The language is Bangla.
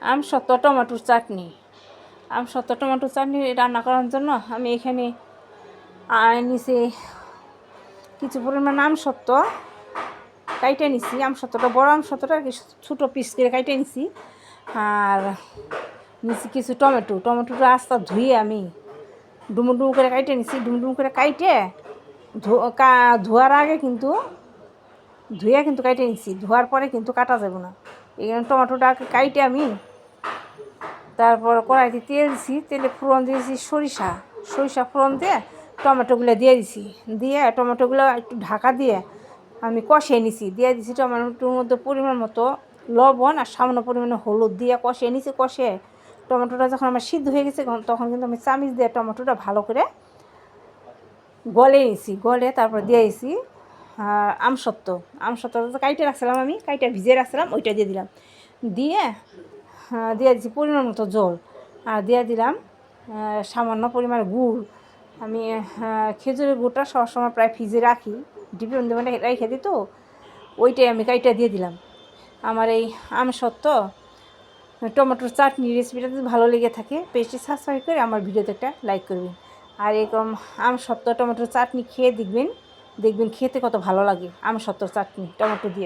আমসত্ত্ব টমেটোর চাটনি। আমসত্ত্ব টমেটোর চাটনি রান্না করার জন্য আমি এখানে নিচে কিছু পরিমাণ আমসত্ত্ব কাইটে নিছি। আমসত্ত্বটা বড় আমসত্ত্বটা আর কি ছোটো পিস করে কাইটে নিছি। আর নিচে কিছু টমেটোটা আস্তে ধুয়ে আমি ডুমো করে কাইটে নিছি। ডুমো করে কাইটে ধোয়ার আগে কিন্তু কাইটে নিছি। ধোয়ার পরে কিন্তু কাটা যাবে না। এখানে টমেটোটা কাইটে আমি তারপর কড়াইতে তেল দিছি। তেলে ফোড়ন দিয়েছি সরিষা ফোড়ন দিয়ে টমেটোগুলো দিয়ে দিছি। দিয়ে টমেটোগুলো একটু ঢাকা দিয়ে আমি কষিয়ে নিছি। দিয়ে দিছি টমেটোর মধ্যে পরিমাণ মতো লবণ আর সামান্য পরিমাণে হলুদ দিয়ে কষিয়ে নিছি। কষিয়ে টমেটোটা যখন আমার সিদ্ধ হয়ে গেছে তখন কিন্তু আমি চামিচ দিয়ে টমেটোটা ভালো করে গলে নিছি। গলে তারপর দিয়ে দিছি আমসত্ত্ব কাইটে রাখছিলাম, আমি কাইটে ভিজিয়ে রাখছিলাম, ওইটা দিয়ে দিলাম। দিয়ে দিয়েছি পরিমাণ মতো জল। আর দিয়ে দিলাম সামান্য পরিমাণ গুড়। আমি খেজুরের গুড়টা সবসময় প্রায় ফ্রিজে রাখি, ডিপে মানে রেখে দিই, তো ওইটাই আমি কাইটা দিয়ে দিলাম। আমার এই আমসত্ত্ব টমেটোর চাটনি রেসিপিটা যদি ভালো লেগে থাকে পেজটি সাবস্ক্রাইব করে আমার ভিডিওতে একটা লাইক করবেন। আর এরকম আমসত্ত্ব টমেটোর চাটনি খেয়ে দেখবেন খেতে কত ভালো লাগে। আমসত্ত্বর চাটনি টমেটো দিয়ে।